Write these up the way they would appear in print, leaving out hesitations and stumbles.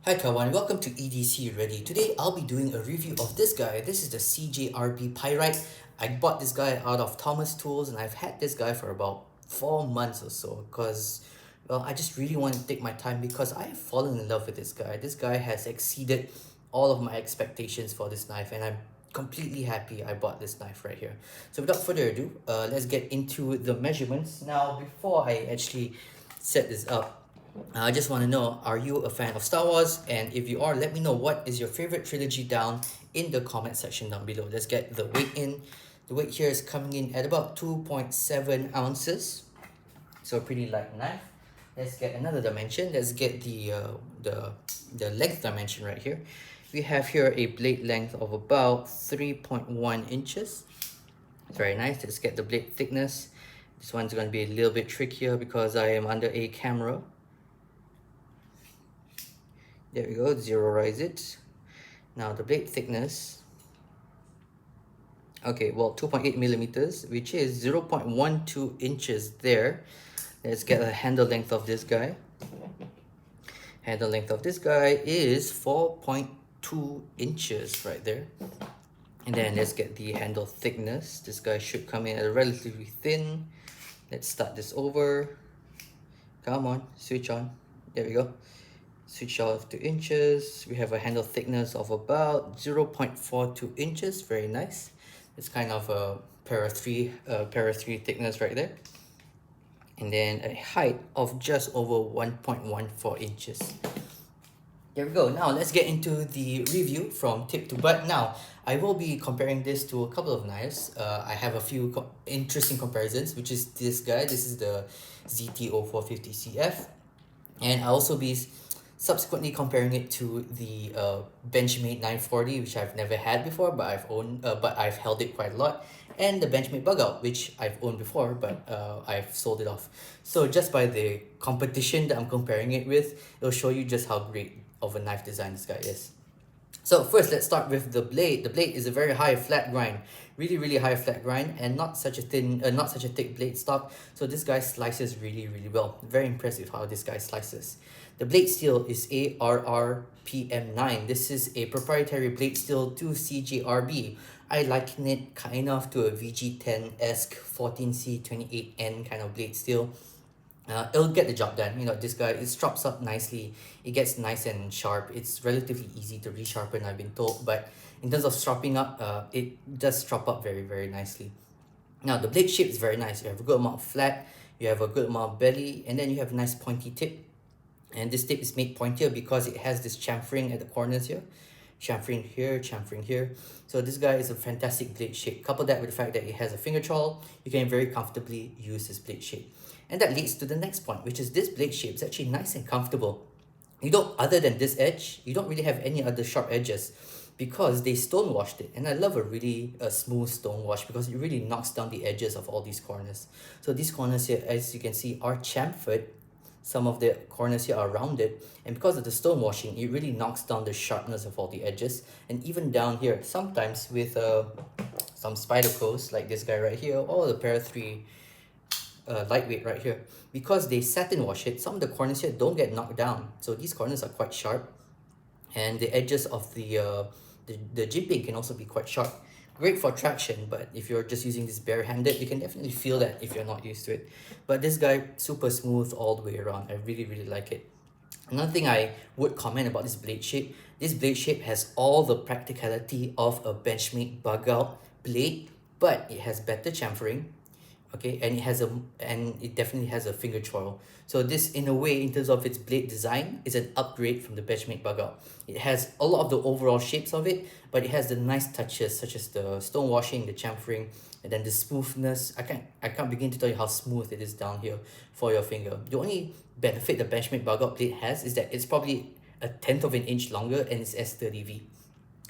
Hi Kawan, welcome to EDCReady. Today I'll be doing a review of this guy. This is the CJRB Pyrite. I bought this guy out of Thomas Tools and I've had this guy for about 4 months or so because well, I just really want to take my time because I have fallen in love with this guy. This guy has exceeded all of my expectations for this knife and I'm completely happy I bought this knife right here. So without further ado, let's get into the measurements. Now before I actually set this up, I just want to know, are you a fan of Star Wars? And if you are, let me know what is your favorite trilogy down in the comment section down below. Let's get the weight in. The weight here is coming in at about 2.7 ounces. So a pretty light knife. Let's get another dimension. Let's get the length dimension right here. We have here a blade length of about 3.1 inches. Very nice. Let's get the blade thickness. This one's going to be a little bit trickier because I am under a camera. There we go, zeroize it. Now the blade thickness. Okay, well, 2.8 millimeters, which is 0.12 inches there. Let's get a handle length of this guy. Handle length of this guy is 4.2 inches right there. And then let's get the handle thickness. This guy should come in at a relatively thin. Let's start this over. Come on, switch on. There we go. Switch off to inches. We have a handle thickness of about 0.42 inches. Very nice. It's kind of a para 3 thickness right there. And then a height of just over 1.14 inches. There we go. Now let's get into the review from tip to butt. Now I will be comparing this to a couple of knives. I have a few interesting comparisons, which is this guy. This is the ZT0450CF, and I'll also be subsequently comparing it to the Benchmade 940, which I've never had before, but I've held it quite a lot, and the Benchmade Bug Out, which I've owned before, but I've sold it off. So just by the competition that I'm comparing it with, it'll show you just how great of a knife design this guy is. So first, let's start with the blade. The blade is a very high flat grind, really high flat grind, and not such a thick blade stock. So this guy slices really well. Very impressive how this guy slices. The blade steel is ARRPM9. This is a proprietary blade steel to CJRB. I liken it kind of to a VG10-esque 14C28N kind of blade steel. It'll get the job done. You know, this guy, it strops up nicely. It gets nice and sharp. It's relatively easy to resharpen, I've been told. But in terms of stropping up, it does strop up very nicely. Now, the blade shape is very nice. You have a good amount of flat. You have a good amount of belly. And then you have a nice pointy tip. And this tip is made pointier because it has this chamfering at the corners here. Chamfering here, chamfering here. So this guy is a fantastic blade shape. Couple that with the fact that it has a finger trawl, you can very comfortably use this blade shape. And that leads to the next point, which is this blade shape is actually nice and comfortable. You don't, other than this edge, you don't really have any other sharp edges because they stonewashed it. And I love a really smooth stonewash because it really knocks down the edges of all these corners. So these corners here, as you can see, are chamfered. Some of the corners here are rounded, and because of the stone washing, it really knocks down the sharpness of all the edges. And even down here, sometimes with some Spydercos like this guy right here, or the Para 3 lightweight right here, because they satin wash it, some of the corners here don't get knocked down. So these corners are quite sharp, and the edges of the jimping can also be quite sharp. Great for traction, but if you're just using this barehanded, you can definitely feel that if you're not used to it. But this guy, super smooth all the way around. I really like it. Another thing I would comment about this blade shape has all the practicality of a Benchmade Bug Out blade, but it has better chamfering. Okay, and it definitely has a finger choil. So this, in a way, in terms of its blade design, is an upgrade from the Benchmade Bug Out. It has a lot of the overall shapes of it, but it has the nice touches such as the stone washing, the chamfering, and then the smoothness. I can't begin to tell you how smooth it is down here for your finger. The only benefit the Benchmade Bug Out blade has is that it's probably a tenth of an inch longer and it's S30V.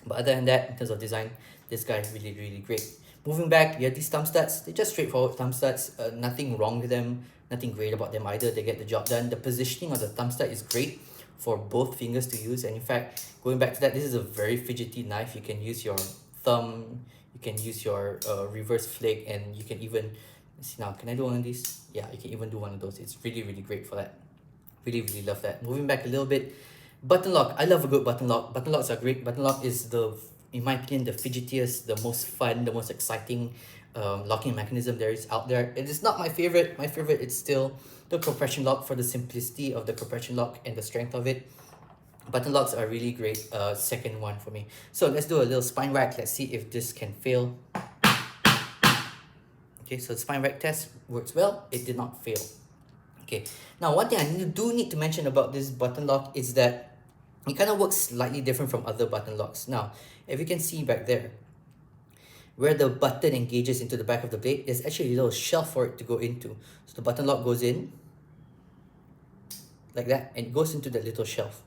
But other than that, in terms of design, this guy is really great. Moving back, you have these thumbstuds. They're just straightforward thumbstuds. Nothing wrong with them. Nothing great about them either. They get the job done. The positioning of the thumbstud is great for both fingers to use. And in fact, going back to that, this is a very fidgety knife. You can use your thumb. You can use your reverse flick. And you can even... Let's see now, can I do one of these? Yeah, you can even do one of those. It's really great for that. Really love that. Moving back a little bit, Button lock. I love a good button lock. Button locks are great. Button lock is in my opinion, the fidgetiest, the most fun, the most exciting locking mechanism there is out there. It is not my favorite. My favorite is still the compression lock for the simplicity of the compression lock and the strength of it. Button locks are really great. Second one for me. So let's do a little spine rack. Let's see if this can fail. Okay, so the spine rack test works well. It did not fail. Okay, now one thing I do need to mention about this button lock is that it kind of works slightly different from other button locks. Now, if you can see back there, where the button engages into the back of the blade, there's actually a little shelf for it to go into. So the button lock goes in, like that, and it goes into the little shelf.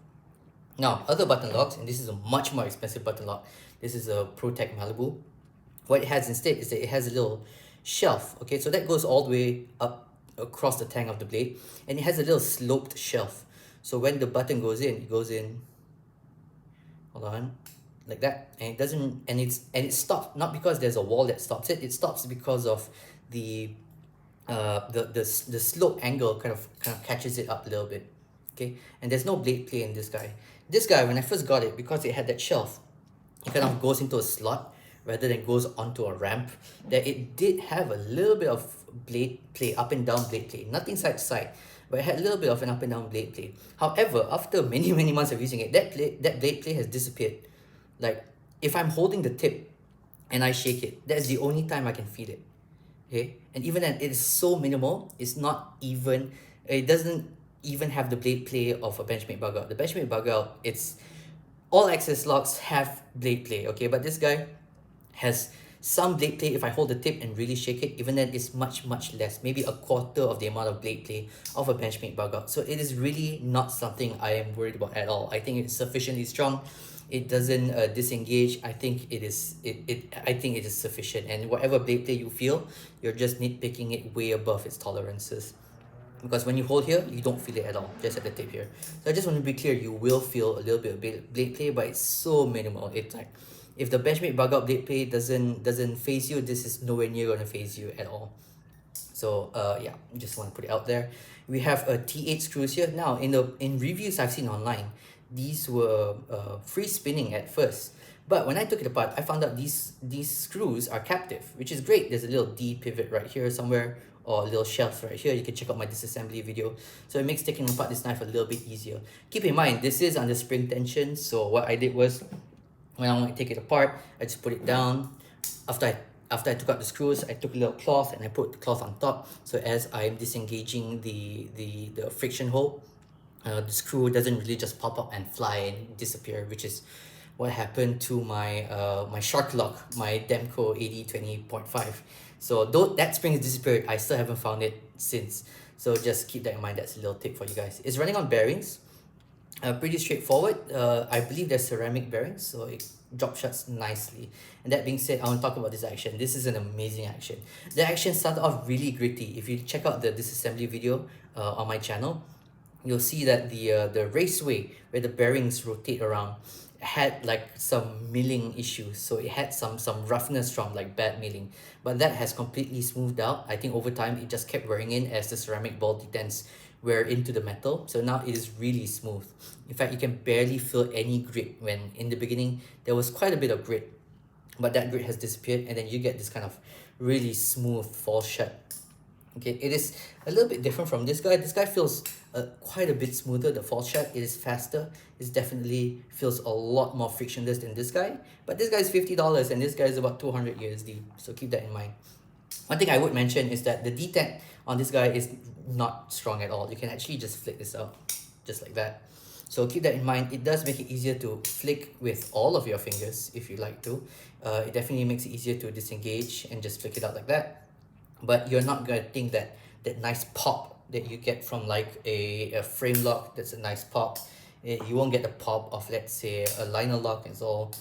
Now, other button locks, and this is a much more expensive button lock. This is a ProTech Malibu. What it has instead is that it has a little shelf. Okay, so that goes all the way up across the tang of the blade, and it has a little sloped shelf. So when the button goes in, it goes in, hold on, like that, and it doesn't, and it stops not because there's a wall that stops it. It stops because of the slope angle kind of catches it up a little bit. Okay, and there's no blade play in this guy. This guy, when I first got it, because it had that shelf, it kind of goes into a slot rather than goes onto a ramp, that it did have a little bit of blade play, up and down blade play, nothing side to side, but it had a little bit of an up and down blade play. However, after many months of using it, that blade play has disappeared. Like, if I'm holding the tip and I shake it, that's the only time I can feel it. Okay, and even then, it is so minimal. It's not even, it doesn't even have the blade play of a Benchmade bug out. The Benchmade bug out, it's all access locks have blade play, okay, but this guy has some blade play. If I hold the tip and really shake it, even then it's much less, maybe a quarter of the amount of blade play of a Benchmade bug out. So it is really not something I am worried about at all. I think it's sufficiently strong. It doesn't disengage. I think it is I think it is sufficient, and whatever blade play you feel, you're just nitpicking it way above its tolerances. Because when you hold here, you don't feel it at all, just at the tip here. So I just want to be clear, you will feel a little bit of blade play, but it's so minimal. It's like, if the Benchmade bug out blade play doesn't phase you, this is nowhere near going to phase you at all. So yeah, just want to put it out there. We have a T8 screws here. Now, in reviews I've seen online, these were free spinning at first. But when I took it apart, I found out these screws are captive, which is great. There's a little D pivot right here somewhere, or a little shelf right here. You can check out my disassembly video. So it makes taking apart this knife a little bit easier. Keep in mind, this is under spring tension. So what I did was, when I want to take it apart, I just put it down. After I took out the screws, I took a little cloth and I put the cloth on top. So as I'm disengaging the friction hole, the screw doesn't really just pop up and fly and disappear, which is what happened to my my shark lock, my Demco 8020.5. So though that spring has disappeared, I still haven't found it since. So just keep that in mind. That's a little tip for you guys. It's running on bearings. Pretty straightforward. I believe they're ceramic bearings, so it drop shuts nicely. And that being said, I want to talk about this action. This is an amazing action. The action started off really gritty. If you check out the disassembly video on my channel, you'll see that the raceway where the bearings rotate around had like some milling issues. So it had some roughness from like bad milling, but that has completely smoothed out. I think over time it just kept wearing in as the ceramic ball detents wear into the metal. So now it is really smooth. In fact, you can barely feel any grit, when in the beginning there was quite a bit of grit, but that grit has disappeared, and then you get this kind of really smooth fall shut. Okay, it is a little bit different from this guy. This guy feels quite a bit smoother. The fall shut, it is faster. It definitely feels a lot more frictionless than this guy. But this guy is $50 and this guy is about 200 USD. So keep that in mind. One thing I would mention is that the detent on this guy is not strong at all. You can actually just flick this out, just like that. So keep that in mind. It does make it easier to flick with all of your fingers if you like to. It definitely makes it easier to disengage and just flick it out like that. But you're not going to think that nice pop that you get from like a frame lock. That's a nice pop. You won't get the pop of, let's say, a liner lock and so.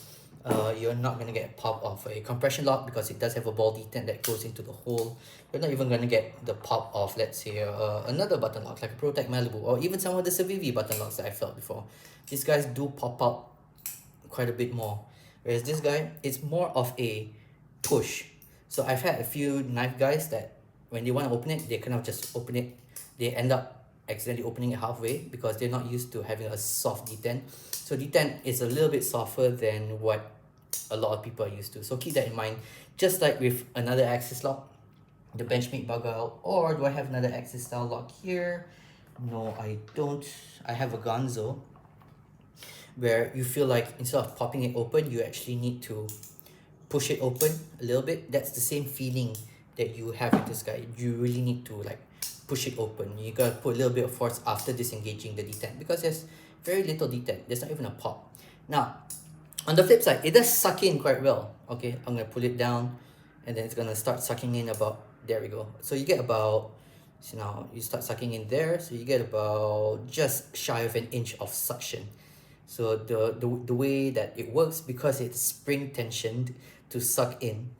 You're not going to get a pop of a compression lock because it does have a ball detent that goes into the hole. You're not even going to get the pop of, let's say, another button lock like a ProTech Malibu, or even some of the Civivi button locks that I felt before. These guys do pop out quite a bit more. Whereas this guy, it's more of a push. So I've had a few knife guys that when they want to open it, they kind of just open it. They end up accidentally opening it halfway because they're not used to having a soft detent. So detent is a little bit softer than what a lot of people are used to. So keep that in mind. Just like with another axis lock, the Benchmade bug out, or do I have another axis style lock here? No, I don't. I have a Gonzo where you feel like instead of popping it open, you actually need to push it open a little bit. That's the same feeling that you have with this guy. You really need to like push it open. You gotta put a little bit of force after disengaging the detent because there's very little detent. There's not even a pop. Now, on the flip side, it does suck in quite well. Okay, I'm gonna pull it down and then it's gonna start sucking in about, there we go. So you get about, so now you start sucking in there, so you get about just shy of an inch of suction. So the way that it works, because it's spring tensioned to suck in,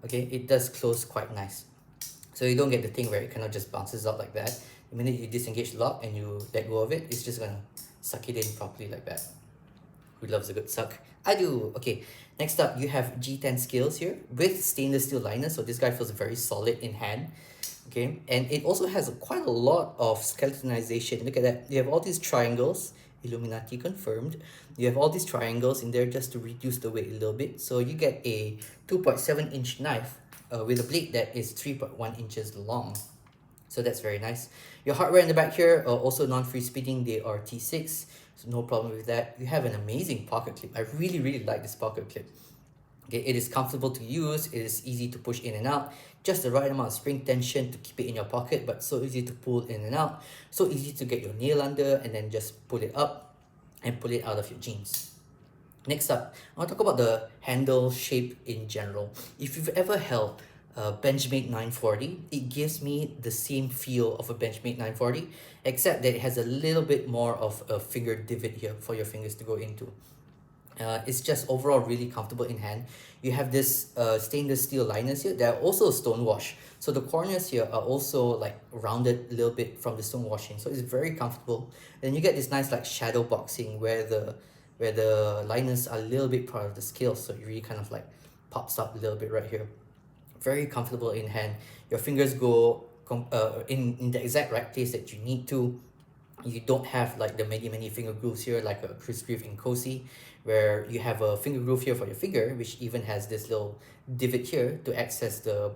okay, it does close quite nice. So you don't get the thing where it kind of just bounces out like that. The minute you disengage the lock and you let go of it, it's just gonna suck it in properly like that. Who loves a good suck? I do. Okay, next up you have G10 scales here with stainless steel liners. So this guy feels very solid in hand. Okay, and it also has quite a lot of skeletonization. Look at that. You have all these triangles. Illuminati confirmed. You have all these triangles in there just to reduce the weight a little bit. So you get a 2.7 inch knife with a blade that is 3.1 inches long. So that's very nice. Your hardware in the back here are also non-free speeding. They are T6, so no problem with that. You have an amazing pocket clip. I really like this pocket clip. Okay, it is comfortable to use. It is easy to push in and out. Just the right amount of spring tension to keep it in your pocket, but so easy to pull in and out. So easy to get your nail under and then just pull it up and pull it out of your jeans. Next up, I want to talk about the handle shape in general. If you've ever held a Benchmade 940, it gives me the same feel of a Benchmade 940, except that it has a little bit more of a finger divot here for your fingers to go into. It's just overall really comfortable in hand. You have this stainless steel liners here. They're also Stonewash. So the corners here are also like rounded a little bit from the stonewashing. So it's very comfortable. Then you get this nice like shadow boxing where the liners are a little bit part of the scale. So it really kind of like pops up a little bit right here. Very comfortable in hand. Your fingers go in the exact right place that you need to. You don't have like the many finger grooves here like a Chris Grieve in Cozy, where you have a finger groove here for your finger, which even has this little divot here to access the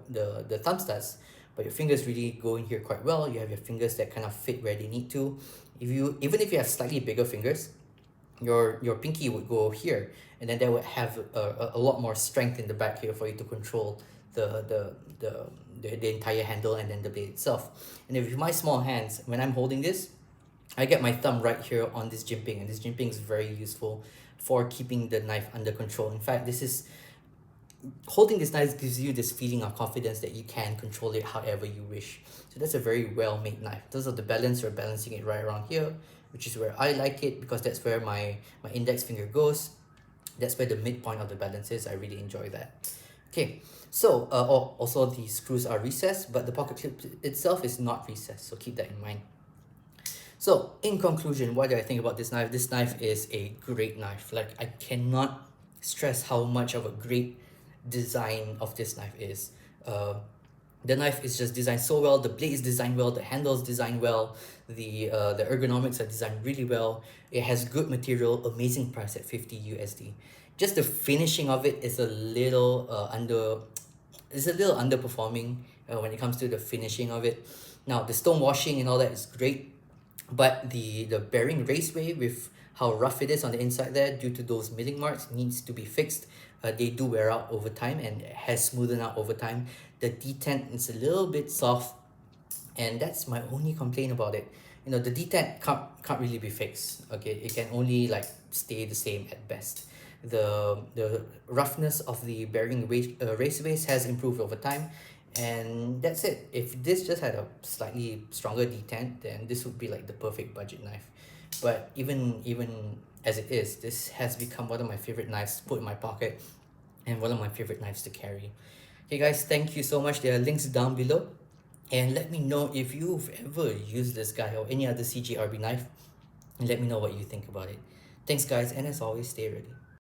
thumb studs. But your fingers really go in here quite well. You have your fingers that kind of fit where they need to. Even if you have slightly bigger fingers, your pinky would go here, and then that would have a lot more strength in the back here for you to control the entire handle and then the blade itself. And with my small hands, when I'm holding this, I get my thumb right here on this jimping, and this jimping is very useful for keeping the knife under control. In fact, holding this knife gives you this feeling of confidence that you can control it however you wish. So that's a very well-made knife. In terms of the balance, you're balancing it right around here, which is where I like it because that's where my index finger goes. That's where the midpoint of the balance is. I really enjoy that. Okay, so also the screws are recessed, but the pocket clip itself is not recessed, so keep that in mind. So in conclusion, what do I think about this knife? This knife is a great knife. Like, I cannot stress how much of a great design of this knife is. The knife is just designed so well. The blade is designed well. The handle is designed well. The ergonomics are designed really well. It has good material. Amazing price at 50 USD. Just the finishing of it is a little underperforming when it comes to the finishing of it. Now the stone washing and all that is great, but the bearing raceway with how rough it is on the inside there due to those milling marks needs to be fixed. They do wear out over time and has smoothened out over time. The detent is a little bit soft, and that's my only complaint about it. You know, the detent can't really be fixed. Okay, it can only like stay the same at best. The roughness of the bearing raceways has improved over time, and that's it. If this just had a slightly stronger detent, then this would be like the perfect budget knife. But even as it is, this has become one of my favorite knives to put in my pocket and one of my favorite knives to carry. Okay guys, thank you so much. There are links down below, and let me know if you've ever used this guy or any other CJRB knife, and let me know what you think about it. Thanks guys, and as always, stay ready.